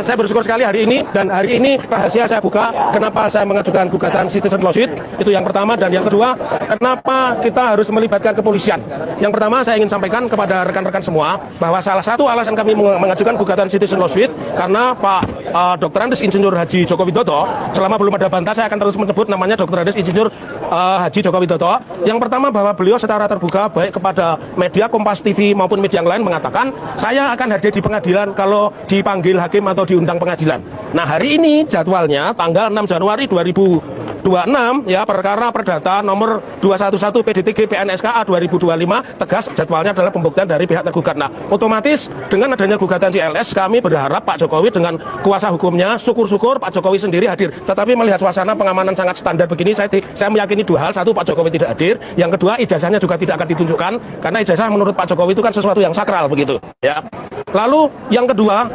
Saya bersyukur sekali hari ini, dan hari ini rahasia saya buka kenapa saya mengajukan gugatan citizen lawsuit. Itu yang pertama. Dan yang kedua, kenapa kita harus melibatkan kepolisian. Yang pertama, saya ingin sampaikan kepada rekan-rekan semua bahwa salah satu alasan kami mengajukan gugatan citizen lawsuit karena Pak Dr. Andes Insinyur Haji Joko Widodo, selama belum ada bantah saya akan terus menyebut namanya Dr. Andes Insinyur Haji Joko Widodo. Yang pertama, bahwa beliau secara terbuka baik kepada media Kompas TV maupun media yang lain mengatakan saya akan hadir di pengadilan kalau dipanggil hakim atau diundang pengadilan. Nah, hari ini jadwalnya tanggal 6 Januari 2026 ya, perkara perdata nomor 211 PDTG PNSKA 2025 tegas jadwalnya adalah pembuktian dari pihak tergugat. Nah, otomatis dengan adanya gugatan CLS kami berharap Pak Jokowi dengan kuasa hukumnya, syukur-syukur Pak Jokowi sendiri hadir. Tetapi melihat suasana pengamanan sangat standar begini, saya meyakini dua hal. Satu, Pak Jokowi tidak hadir. Yang kedua, ijazahnya juga tidak akan ditunjukkan karena ijazah menurut Pak Jokowi itu kan sesuatu yang sakral begitu ya. Lalu yang kedua,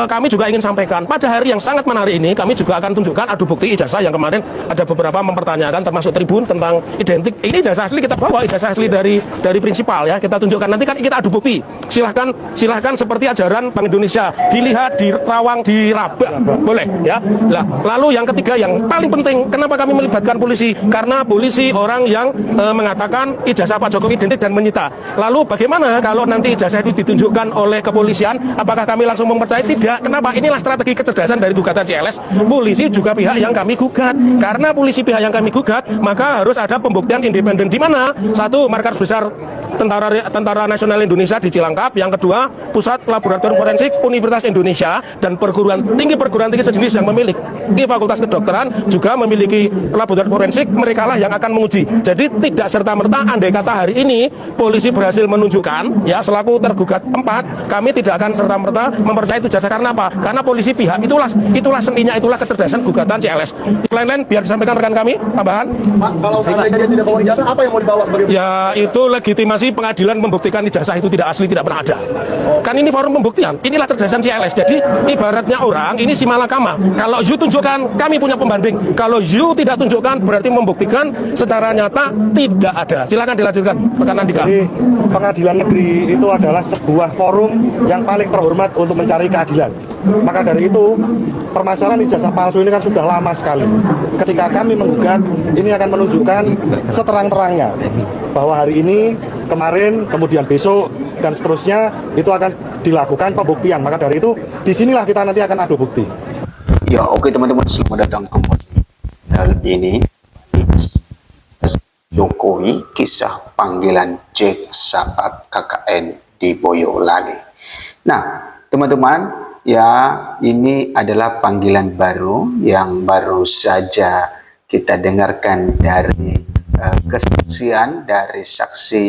kami juga ingin sampaikan pada hari yang sangat menarik ini kami juga akan tunjukkan adu bukti ijazah yang kemarin ada beberapa mempertanyakan termasuk Tribun tentang identik. Ini ijazah asli kita bawa, ijazah asli dari prinsipal ya, kita tunjukkan nanti kan kita adu bukti. Silahkan seperti ajaran Bank Indonesia dilihat, dirawang, diraba, boleh ya. Nah, lalu yang ketiga yang paling penting, kenapa kami melibatkan polisi? Karena polisi orang yang mengatakan ijazah Pak Jokowi identik dan menyita. Lalu bagaimana kalau nanti ijazah itu ditunjukkan oleh kepolisian? Apakah kami langsung mempercayai? Tidak. Kenapa? Inilah strategi kecerdasan dari gugatan CLS. Polisi juga pihak yang kami gugat. Karena polisi pihak yang kami gugat, maka harus ada pembuktian independen di mana? Satu, markas besar Tentara Nasional Indonesia di Cilangkap. Yang kedua, Pusat Laboratorium Forensik Universitas Indonesia dan perguruan tinggi sejenis yang memiliki Fakultas Kedokteran juga memiliki laboratorium forensik. Mereka lah yang akan menguji. Jadi tidak serta-merta andai kata hari ini polisi berhasil menunjukkan ya selaku tergugat 4, kami tidak akan serta-merta mempercayai itu jasa. Karena apa? Karena polisi pihak itulah seninya, itulah kecerdasan gugatan CLS. Lain-lain biar disampaikan rekan kami tambahan. Pak, kalau seandainya dia tidak bawa ijazah, apa yang mau dibawa sebagai? Ya itu legitimasi pengadilan membuktikan ijazah itu tidak asli, tidak pernah ada. Kan ini forum pembuktian. Inilah kecerdasan CLS. Jadi ibaratnya orang ini si malakama. Kalau you tunjukkan, kami punya pembanding. Kalau you tidak tunjukkan, berarti membuktikan secara nyata tidak ada. Silakan dilanjutkan, rekan Andika. Jadi pengadilan negeri itu adalah sebuah forum yang paling terhormat untuk mencari keadilan. Maka dari itu permasalahan ijazah palsu ini kan sudah lama sekali. Ketika kami menggugat, ini akan menunjukkan seterang-terangnya bahwa hari ini, kemarin, kemudian besok dan seterusnya itu akan dilakukan pembuktian. Maka dari itu disinilah kita nanti akan adu bukti. Ya, oke teman-teman, selamat datang kembali. Dan ini Jokowi, kisah panggilan Jack saat KKN di Boyolali. Nah, teman-teman, ya ini adalah panggilan baru yang baru saja kita dengarkan dari kesaksian dari saksi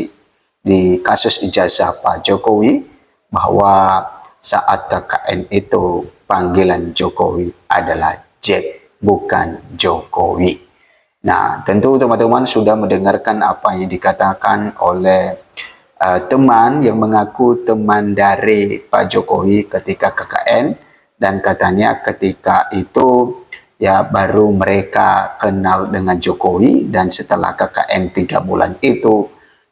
di kasus ijazah Pak Jokowi bahwa saat KKN itu panggilan Jokowi adalah Jack, bukan Jokowi. Nah, tentu teman-teman sudah mendengarkan apa yang dikatakan oleh teman yang mengaku teman dari Pak Jokowi ketika KKN, dan katanya ketika itu ya baru mereka kenal dengan Jokowi, dan setelah KKN 3 bulan itu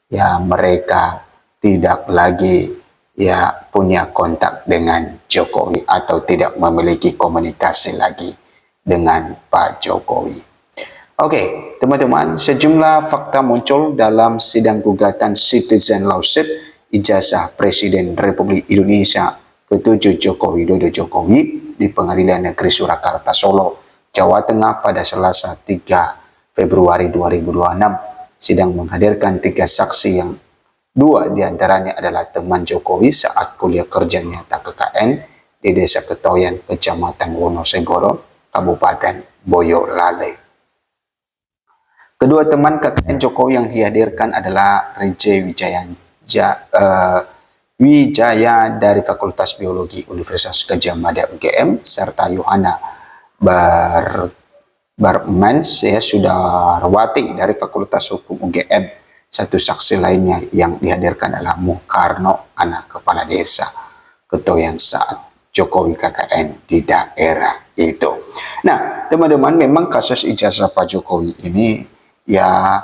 ya mereka tidak lagi ya punya kontak dengan Jokowi atau tidak memiliki komunikasi lagi dengan Pak Jokowi. Oke, teman-teman, sejumlah fakta muncul dalam sidang gugatan citizen lawsuit ijazah Presiden Republik Indonesia ke-7 Joko Widodo Jokowi di Pengadilan Negeri Surakarta Solo, Jawa Tengah pada Selasa 3 Februari 2026. Sidang menghadirkan 3 saksi yang 2 diantaranya adalah teman Jokowi saat kuliah kerja nyata KKN di Desa Ketoyan, Kecamatan Wonosegoro, Kabupaten Boyolali. Kedua teman KKN Jokowi yang dihadirkan adalah Rije Wijaya dari Fakultas Biologi Universitas Gadjah Mada UGM serta Yohana Barmans ya Sudarwati dari Fakultas Hukum UGM. Satu saksi lainnya yang dihadirkan adalah Mukarno, anak kepala desa Ketoyan saat Jokowi KKN di daerah itu. Nah, teman-teman, memang kasus ijazah Pak Jokowi ini ya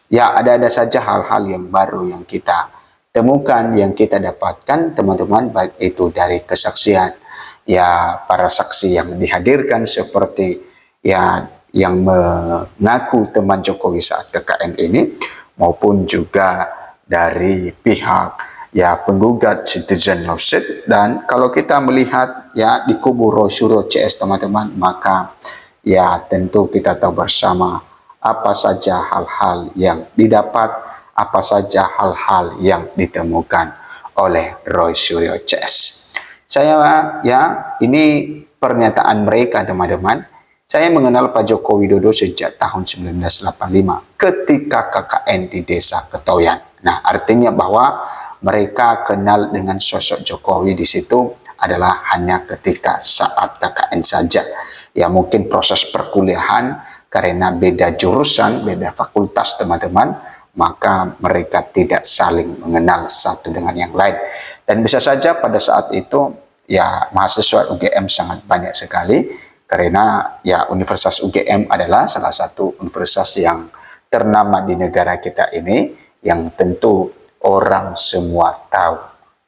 ada saja hal-hal yang baru yang kita temukan, yang kita dapatkan teman-teman, baik itu dari kesaksian ya para saksi yang dihadirkan seperti ya yang mengaku teman Jokowi saat KKN ini, maupun juga dari pihak ya penggugat citizen lawsuit. Dan kalau kita melihat ya di kubu Roy Suryo CS teman-teman, maka ya tentu kita tahu bersama apa saja hal-hal yang didapat, apa saja hal-hal yang ditemukan oleh Roy Suryo CS. Saya ya, ini pernyataan mereka teman-teman. Saya mengenal Pak Joko Widodo sejak tahun 1985 ketika KKN di Desa Ketoyan. Nah, artinya bahwa mereka kenal dengan sosok Jokowi di situ adalah hanya ketika saat KKN saja. Ya mungkin proses perkuliahan karena beda jurusan, beda fakultas teman-teman, maka mereka tidak saling mengenal satu dengan yang lain. Dan bisa saja pada saat itu ya mahasiswa UGM sangat banyak sekali, karena ya Universitas UGM adalah salah satu universitas yang ternama di negara kita ini, yang tentu orang semua tahu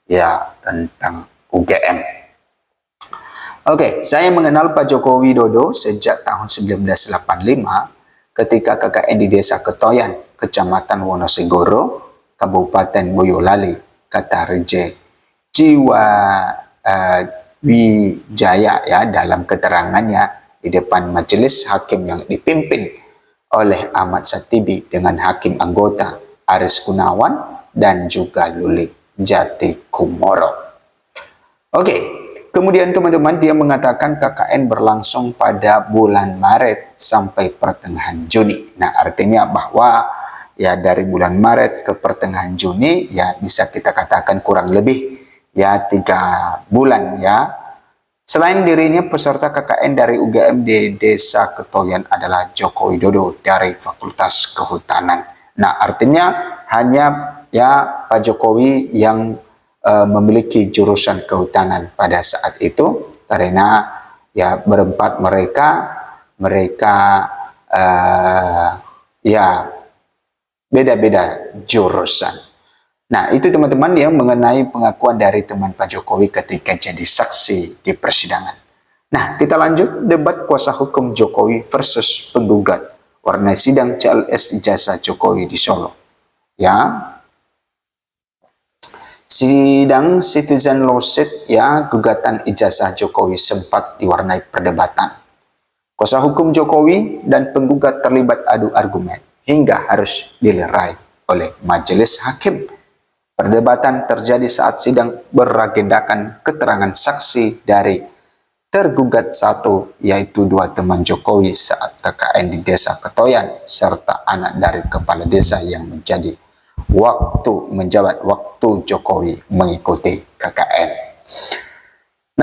ya tentang UGM. Oke, saya mengenal Pak Joko Widodo sejak tahun 1985 ketika KKN di Desa Ketoyan, Kecamatan Wonosegoro, Kabupaten Boyolali, kata Reje Jiwa Wijaya ya dalam keterangannya di depan majelis hakim yang dipimpin oleh Ahmad Satibi dengan hakim anggota Aris Gunawan dan juga Luli Jati Kumoro. Oke, kemudian teman-teman dia mengatakan KKN berlangsung pada bulan Maret sampai pertengahan Juni. Nah, artinya bahwa ya dari bulan Maret ke pertengahan Juni ya bisa kita katakan kurang lebih ya 3 bulan ya. Selain dirinya, peserta KKN dari UGM di Desa Ketoyan adalah Joko Widodo dari Fakultas Kehutanan. Nah, artinya hanya ya Pak Jokowi yang memiliki jurusan kehutanan pada saat itu, karena ya berempat mereka ya beda-beda jurusan. Nah, itu teman-teman yang mengenai pengakuan dari teman Pak Jokowi ketika jadi saksi di persidangan. Nah, kita lanjut debat kuasa hukum Jokowi versus penggugat warna sidang CLS ijazah Jokowi di Solo. Ya, sidang citizen lawsuit ya gugatan ijazah Jokowi sempat diwarnai perdebatan. Kuasa hukum Jokowi dan penggugat terlibat adu argumen hingga harus dilerai oleh majelis hakim. Perdebatan terjadi saat sidang beragendakan keterangan saksi dari tergugat satu, yaitu 2 teman Jokowi saat KKN di Desa Ketoyan, serta anak dari kepala desa yang menjadi menjabat waktu Jokowi mengikuti KKN.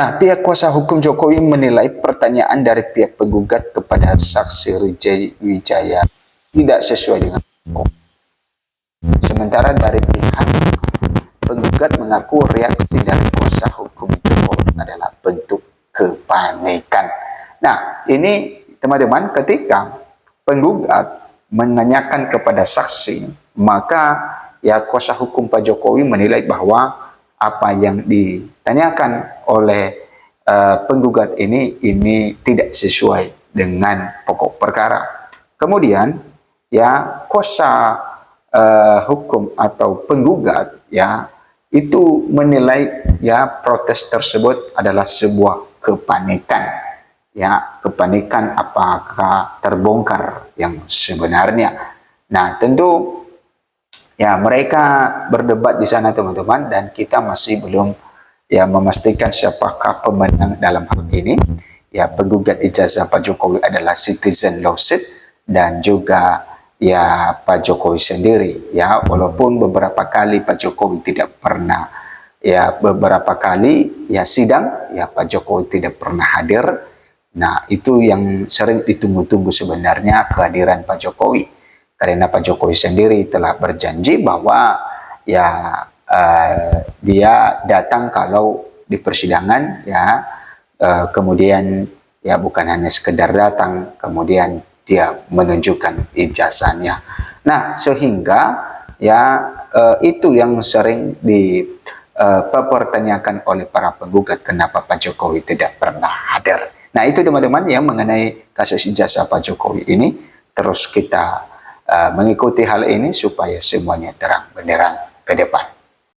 Nah, pihak kuasa hukum Jokowi menilai pertanyaan dari pihak penggugat kepada saksi Reje Wijaya tidak sesuai dengan hukum. Sementara dari pihak penggugat mengaku reaksi dari kuasa hukum Jokowi adalah bentuk kepanikan. Nah, ini teman-teman, ketika penggugat menanyakan kepada saksi, maka ya kuasa hukum Pak Jokowi menilai bahwa apa yang ditanyakan oleh penggugat ini tidak sesuai dengan pokok perkara. Kemudian ya kuasa hukum atau penggugat ya itu menilai ya protes tersebut adalah sebuah kepanikan. Ya, kepanikan apakah terbongkar yang sebenarnya. Nah, tentu ya mereka berdebat di sana teman-teman, dan kita masih belum ya memastikan siapakah pemenang dalam hal ini. Ya, penggugat ijazah Pak Jokowi adalah citizen lawsuit dan juga ya Pak Jokowi sendiri ya, walaupun beberapa kali Pak Jokowi tidak pernah ya beberapa kali ya sidang ya Pak Jokowi tidak pernah hadir. Nah, itu yang sering ditunggu-tunggu sebenarnya kehadiran Pak Jokowi, karena Pak Jokowi sendiri telah berjanji bahwa ya dia datang kalau di persidangan ya, kemudian ya bukan hanya sekedar datang, kemudian dia menunjukkan ijazahnya. Nah, sehingga ya itu yang sering dipertanyakan oleh para penggugat, kenapa Pak Jokowi tidak pernah hadir. Nah itu teman-teman yang mengenai kasus ijazah Pak Jokowi ini, terus kita mengikuti hal ini supaya semuanya terang benderang ke depan.